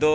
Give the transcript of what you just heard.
2